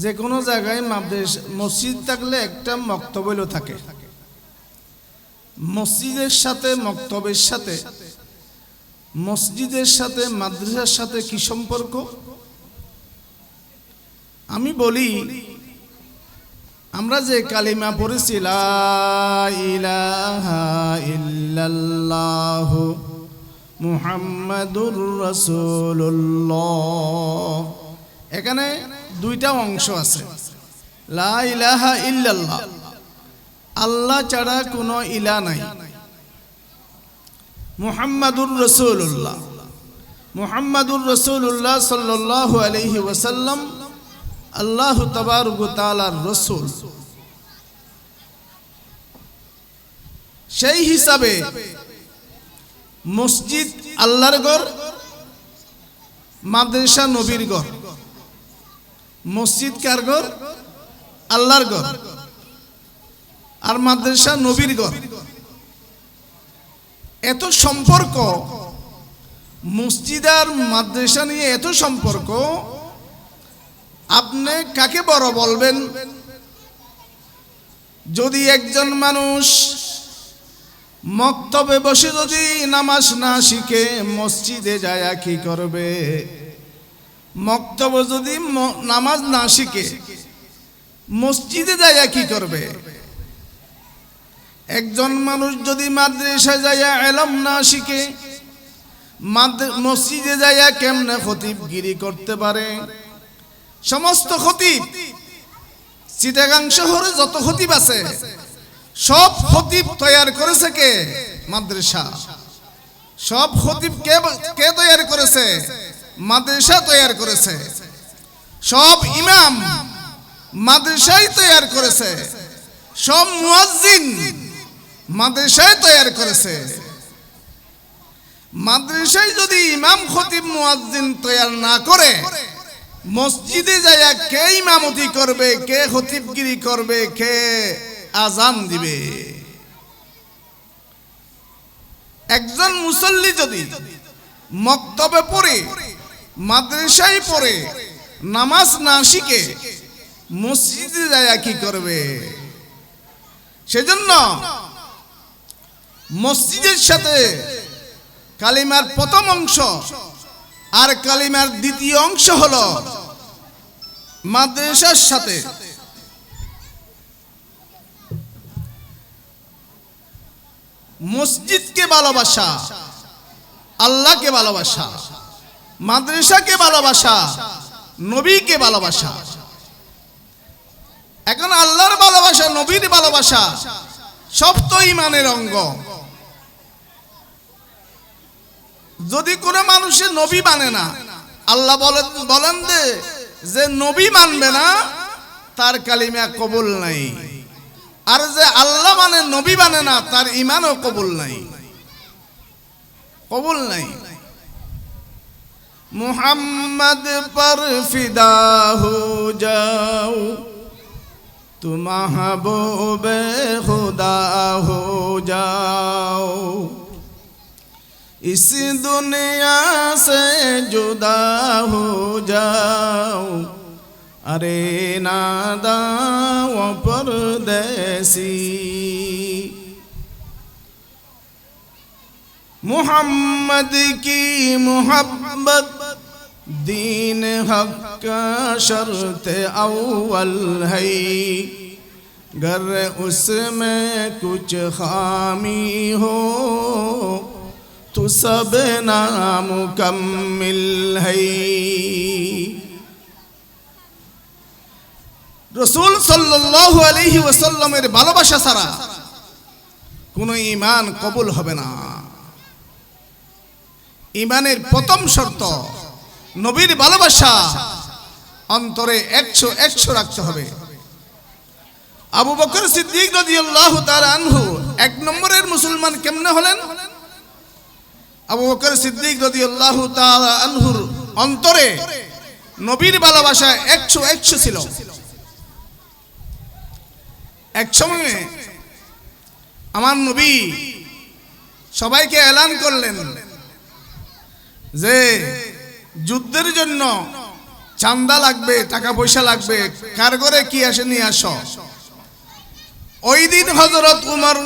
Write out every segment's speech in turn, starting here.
যে কোনো জায়গায় মসজিদ থাকলে একটা মক্তব্য থাকে। মসজিদের সাথে মক্তবের সাথে, মসজিদের সাথে মাদ্রাসার সাথে কি সম্পর্ক? আমি বলি, আমরা যে কালিমা পড়েছি লা ইলাহা ইল্লাল্লাহু মুহাম্মাদুর রাসূলুল্লাহ, এখানে দুইটা অংশ আছে। লা ইলাহা ইল্লাল্লাহ, আল্লাহ ছাড়া কোনো ইলা নাই। মুহাম্মাদুর রাসূলুল্লাহ, মুহাম্মাদুর রাসূলুল্লাহ সাল্লাল্লাহু আলাইহি ওয়াসাল্লাম আল্লাহ তাবারক ওয়া তাআলার রাসূল। সেই হিসাবে মসজিদ আল্লাহর ঘর, মাদ্রাসা নবীর ঘর। মসজিদ কার ঘর? আল্লাহর ঘর। আর মাদ্রাসা নবীর ঘর। এত সম্পর্ক মসজিদ আর মাদ্রাসা নিয়ে, এত সম্পর্ক, আপনি কাকে বড় বলবেন? যদি একজন মানুষ মক্তবে বসে যদি নামাজ না শিখে মসজিদে যায় কি করবে? মক্তবে যদি নামাজ না শিখে মসজিদে যায় কি করবে? একজন মানুষ যদি মাদ্রাসায় যায় ইলম না শিখে মসজিদে যায় কেমনে খতিবগিরি করতে পারে? সমস্ত খতিব, চিটাগাং শহরে যত খতিব আছে সব খতিব তৈয়ার করেছে কে? মাদ্রাসা। সব খতিব কে তৈয়ার করেছে? মাদ্রাসা তৈয়ার করেছে। সব ইমাম মাদ্রাসায় তৈয়ার করেছে। সব মুয়াজ্জিন মাদ্রাসায় তৈয়ার করেছে। মাদ্রাসায় যদি ইমাম খতিব মুয়াজ্জিন তৈয়ার না করে মসজিদে যায় কে ইমামতি করবে, কে খতিবগিরি করবে, কে আজান দিবে? একজন মুসল্লি যদি মক্তবে পড়ে, মাদ্রাসায় পড়ে নামাজ না শিখে মসজিদে যায় কি করবে? সেজন্য মসজিদের সাথে কালিমার প্রথম অংশ আর কালিমার দ্বিতীয় অংশ হলো মাদ্রাসার সাথে। মসজিদকে ভালোবাসা, আল্লাহকে ভালোবাসা, মাদ্রাসাকে ভালোবাসা, নবীকে ভালোবাসা। এখন আল্লাহর ভালোবাসা, নবীর ভালোবাসা সব তো ঈমানের অঙ্গ। যদি কোনো মানুষের নবী মানে না, আল্লাহ বলেন যে নবী মানবে না তার কালিমা কবুল নাই। আর যে আল্লাহ মানে নবী মানে না তার ঈমানও কবুল নাই, কবুল নাই। মুহাম্মদ পর ফিদা হো যাও, তুম মাহবুবে খুদা হো যাও, इस दुनिया से जुदा हो जाओ, अरे नादाओ परदेसी। मुहम्मद की मोहब्बत दीन हक का शर्त अव्वल है, गर उसमें कुछ खामी हो तो सब नामुकम्मिल है। रसूल सल्लल्लाहु अलैहि वसल्लमेर ভালোবাসা ছাড়া কোনো ঈমান কবুল হবে না। ঈমানের প্রথম শর্ত নবীর ভালোবাসা অন্তরে 100 রাখতে হবে। আবু বকর সিদ্দিক রাদিয়াল্লাহু তাআলা আনহু এক নম্বরের মুসলমান কেমনে হলেন? আবু বকর সিদ্দিক রাদিয়াল্লাহু তাআলা আনহুর অন্তরে নবীর ভালোবাসা 100 ছিল। এক সময় আমার নবী সবাইকে এলান করলেন যে যুদ্ধের জন্য চান্দা লাগবে, টাকা পয়সা লাগবে, কার ঘরে কি আসে নিয়ে আসো। ওই দিন হযরত উমর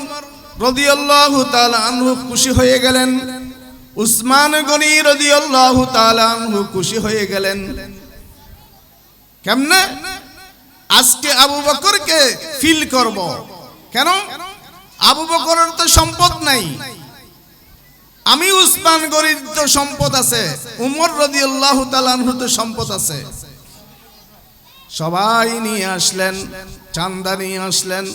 রাদিয়াল্লাহু তাআলা আনহু খুশি হয়ে গেলেন, উসমান গনি রাদিয়াল্লাহু তাআলা আনহু খুশি হয়ে গেলেন। কেমনে? আজকে আবু বকরকে ফিল করব। কেন? আবু বকরের তো সম্পদ নাই, আমি উসমান গনির তো সম্পদ আছে, উমর রাদিয়াল্লাহু তাআলা আনহু তো সম্পদ আছে। সবাই নিয়ে আসলেন, চান্দা নিয়ে আসলেন।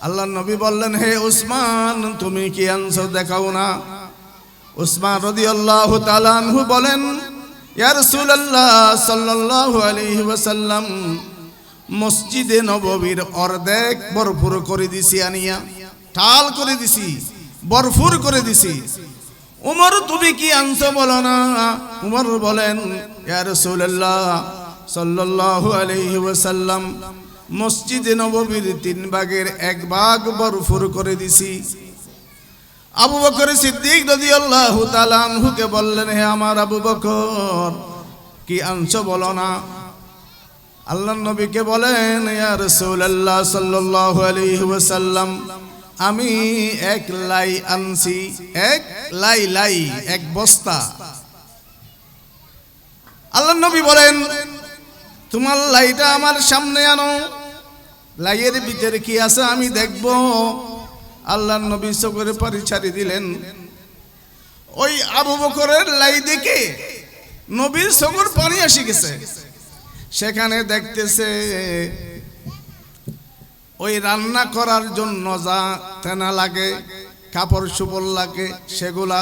আল্লাহর নবী বললেন, হে উসমান, তুমি কি আনছো দেখাও না। উসমান রাদিয়াল্লাহু তাআলা আনহু বলেন, ইয়া রাসূলুল্লাহ সাল্লাল্লাহু আলাইহি ওয়াসাল্লাম, মসজিদে নববীর অর্ধেক ভরপুর করে দিছি, আনিয়া ঢাল করে দিছি, ভরপুর করে দিছি। উমর, তুমি কি আনছো বলো না। উমর বলেন, ইয়া রাসূলুল্লাহ সাল্লাল্লাহু আলাইহি ওয়াসাল্লাম, মসজিদে নববীর 3 ভাগের 1 ভাগ ভরপুর করে দিছি। আবু বকর সিদ্দিক রাদিয়াল্লাহু তাআলা আনহুকে বললেন, হে আমার আবু বকর, কি আনছো বলো না। আল্লাহর নবীকে বলেন, ইয়া রাসূলুল্লাহ সাল্লাল্লাহু আলাইহি ওয়াসাল্লাম, আমি 1 লাই আনছি, 1 লাই 1 বস্তা। আল্লাহর নবী বলেন, তোমার লাইটা আমার সামনে আনো, লাইয়ের ভিতরে কি আছে আমি দেখব। আল্লাহর নবী চোখের পানি ছাড়ি দিলেন। ওই আবু বকরের লাই দেখে নবীর চোখের পানি এসে গেছে। সেখানে দেখতেছে ওই রান্না করার জন্য যা তেনা লাগে, কাপড় চোপড় লাগে, সেগুলা,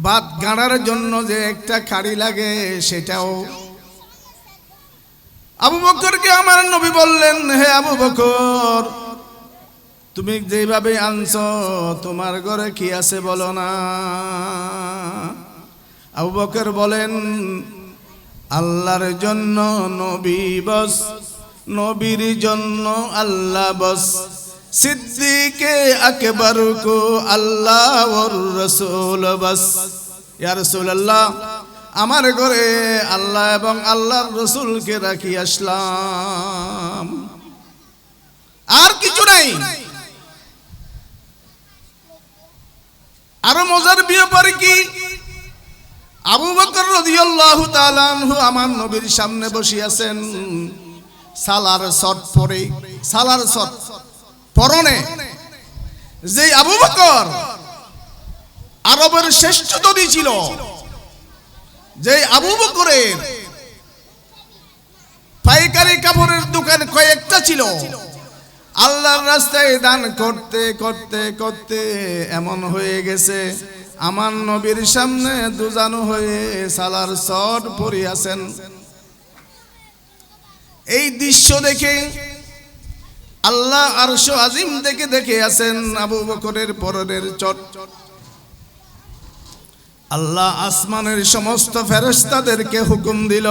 ভাত গাড়ার জন্য যে একটা খাড়ি লাগে, সেটাও। আবু বকরকে আমার নবী বললেন, হে আবু বকর, তুমি যেভাবে আনছো তোমার ঘরে কি আছে বলো না। আবু বকর বলেন, আল্লাহর জন্য নবী বস, নবীর জন্য আল্লাহ বস, সিদ্দিকে আকবর কো আল্লাহ ওর রসুল বস। ইয়া রাসূলুল্লাহ, আমার ঘরে আল্লাহ এবং আল্লাহর রসুলকে রাখি আসলাম, আর কিছু নাই। আরো মজার ব্যাপার কি, আবু বকর রাদিয়াল্লাহু তাআলা আনহু আমার নবীর সামনে বসে আছেন, সালার শট পরে, সালার শট পরনে। যে আবু বকর আরবের শ্রেষ্ঠ ধনী ছিল, যে আবু বকরের পাইকারি কাপড়ের দোকান কয়েকটা ছিল, আল্লাহর রাস্তায় দান করতে করতে করতে এমন হয়ে গেছে, আমার নবীর সামনে দুজানু হয়ে সালার শট পরে আছেন। এই দৃশ্য দেখে আল্লাহ আরশ আজিম থেকে দেখে আছেন আবু বকরের পরনের চট। আল্লাহ আসমানের সমস্ত ফেরেশতাদেরকে হুকুম দিল,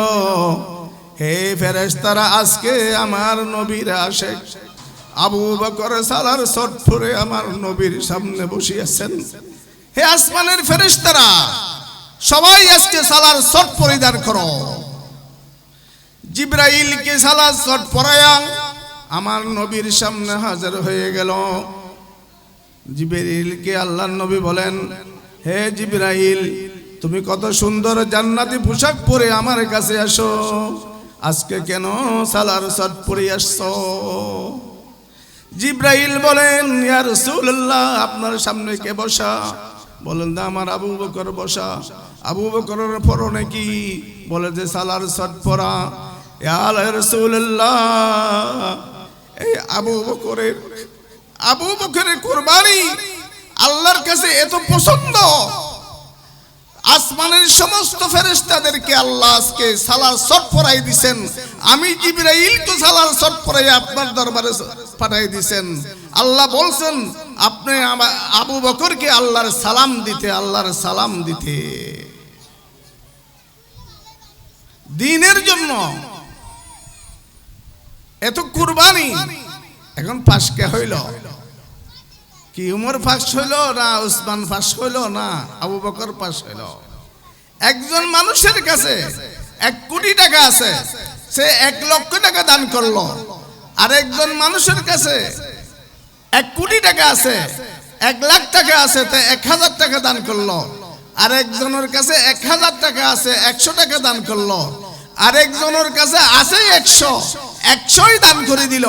হে ফেরেশতারা, আজকে আমার নবীর আশিক আবু বকর সালার শট পরে আমার নবীর সামনে বসে আছেন। হে আসমানের ফেরেশতারা, সবাই আজকে সালার শট পরিধান করো। জিবরাইলকে সালার শট পরায়া আমার নবীর সামনে হাজির হয়ে গেল। জিবরাইলকে আল্লাহর নবী বলেন, হে জিবরাইল, তুমি কত সুন্দর জান্নাতি পোশাক পরে আমার কাছে আসো, আজকে কেন সালার শট পরে আসছো? জিবরাইল বলেন, ইয়া রাসূলুল্লাহ, আপনার সামনে কে বসা? বলেন, না, আমার আবু বকর বসা। আবু বকরের পরনে কি? বলে যে সালার শট পরা। ইয়া রাসূলুল্লাহ, এই আবু বকরের কুরবানি আল্লাহর কাছে এত পছন্দ, আসমানের সমস্ত ফেরেশতাদেরকে আল্লাহ আজকে সালার শট পরাই দিবেন। আমি জিবরাইল তো সালার শট পরাই আপনার দরবারে পাঠাই দিবেন। আল্লাহ বলছেন, আপনি আবু বকরকে আল্লাহর সালাম দিতে, আল্লাহর সালাম দিতে। দ্বীনের জন্য এত কুরবানি। এখন পাশ কে হইল? কি উমর ফাঁস হইল না উসমান ফাঁস হইল না আবু বকর পাশ হইল? একজন মানুষের কাছে 1 কোটি টাকা আছে, সে 1 লক্ষ টাকা দান করলো। আরেকজন মানুষের কাছে 1 কোটি টাকা আছে, 1 লাখ টাকা আছে, তে 1000 টাকা দান করলো। আরেকজনের কাছে 1000 টাকা আছে, 100 টাকা দান করলো। আরেকজনের কাছে আছে 100ই দান করে দিল।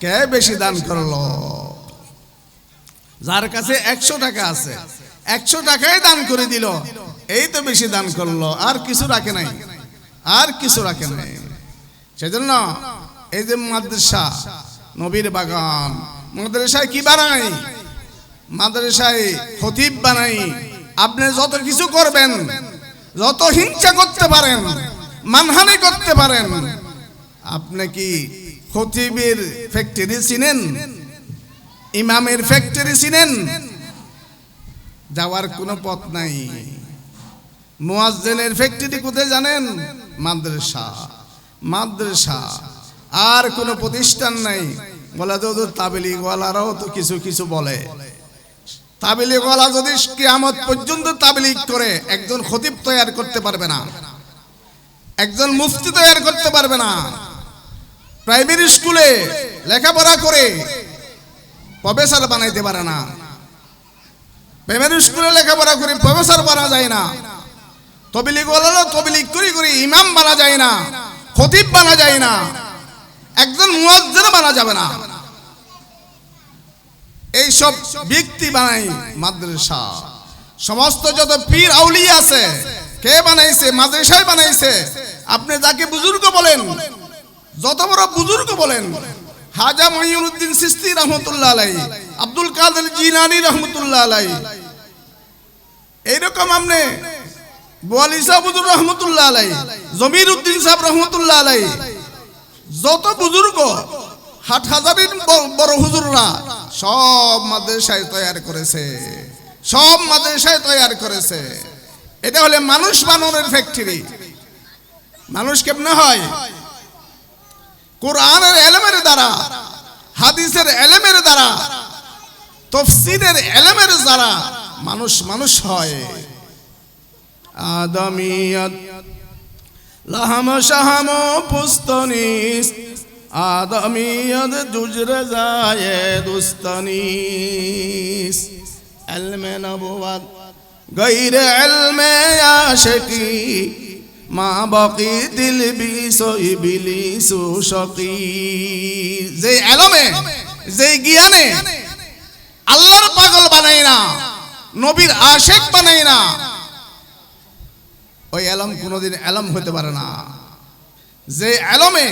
কে বেশি দান করলো? যার কাছে 100 টাকা আছে, 100 টাকাই দান করে দিল, এই তো বেশি দান করলো, আর কিছু রাখে নাই, আর কিছু রাখে নাই। সেজন্য এই যে মাদ্রাসা, নবীর বাগান, মাদ্রাসায় কি বানাই? মাদ্রাসায় খতিব বানাই। আপনি যত কিছু করবেন, যত হিংসা করতে পারেন, মানহানি করতে পারেন, আপনি কি খতিবের ফ্যাক্টরি চিনেন? ইমামের ফ্যাক্টরি চিনেন? যাওয়ার কোনো পথ নাই। মুয়াজ্জিনের ফ্যাক্টরি কোথায় জানেন? মাদ্রাসা। মাদ্রাসা আর কোনো প্রতিষ্ঠান নাই। বলে তো তাবলীগওয়ালারাও তো কিছু কিছু বলে, তাবলীগওয়ালা যদি কিয়ামত পর্যন্ত তাবলীগ করে, একজন খতিব তৈরি করতে পারবে না, একজন মুফতি তৈরি করতে পারবে না। প্রাইমারি স্কুলে লেখাপড়া করে প্রফেসর বানাইতে পারে না। প্রাইমারি স্কুলে লেখাপড়া করে প্রফেসর বানা যায় না। তাবলীগওয়ালারা তাবলীগ করে করে ইমাম বানা যায় না, খতিব বানা যায় না, একজন মুয়াজ্জিন বানা যাবে না। এই সব ব্যক্তি বানাই মাদ্রাসা। সমস্ত যত পীর আউলিয়া আছে, কে বানাইছে? মাদ্রাসায় বানাইছে। আপনি যাকে বুজুর্গ বলেন, যত বড় বুজুর্গ বলেন, হাজা মঈনুদ্দিন চিশতি রহমতুল্লাহ আলাইহি, আব্দুল কাদের জিলানী রহমতুল্লাহ আলাইহি, এইরকম আপনি বোয়ালি সাহেব হুজুর রহমতুল্লাহ আলাইহি, জমির উদ্দিন সাহেব রহমতুল্লাহ আলাইহি, যত বুজুর্গ হাটহাজারির বড় হুজুররা সব মাদ্রাসায় তৈরি করেছে, সব মাদ্রাসায় তৈরি করেছে। এটা হলে মানুষ বানানোর ফ্যাক্টরি। মানুষ কেমনে হয়? কোরআনের ইলমের দ্বারা, হাদিসের ইলমের দ্বারা, তাফসীরের ইলমের দ্বারা মানুষ মানুষ হয়। আদমিয়ত লাহাম শাহাম পুস্তনিস, আদমিয়ত জুজরে যায় দুস্তানিস। ইলমে নবুয়ত গায়রে ইলমে আশিকি, মা বাকি দিল বিসো ইবলিসু শাকি। যে ইলমে, যে জ্ঞানে আল্লাহর পাগল বানাই না, নবীর আশিক বানাই না, ওই ইলম কোনোদিন ইলম হতে পারে না। যে ইলমে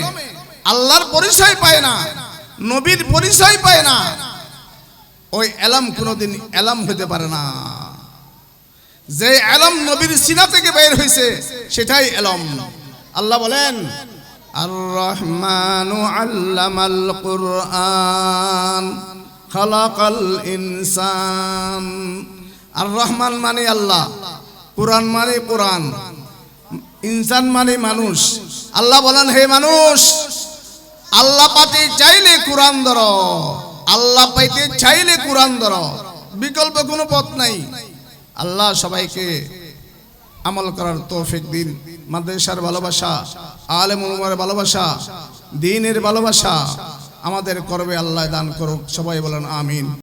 আল্লাহর পরিচয় পায় না, নবীর পরিচয় পায় না, ওই ইলম কোনোদিন ইলম হতে পারে না। যে ইলম নবীর সিনা থেকে বের হয়েছে, সেটাই ইলম। আল্লাহ বলেন, আর রহমানু আল্লামাল কুরআন খালাকাল ইনসান। আর রহমান মানে আল্লাহ, কুরআন মানে কুরআন, ইনসান মানে মানুষ। আল্লাহ বলেন, হে মানুষ, আল্লাহ পাতে চাইলে কুরআন ধরো, আল্লাহ পাইতে চাইলে কুরআন ধরো, বিকল্প কোনো পথ নাই। আল্লাহ সবাইকে আমল করার তৌফিক দিন। মাদ্রাসার ভালোবাসা, আলেম উলামার ভালোবাসা, দ্বীনের ভালোবাসা আমাদের করবে আল্লাহ দান করুক। সবাই বলেন আমিন।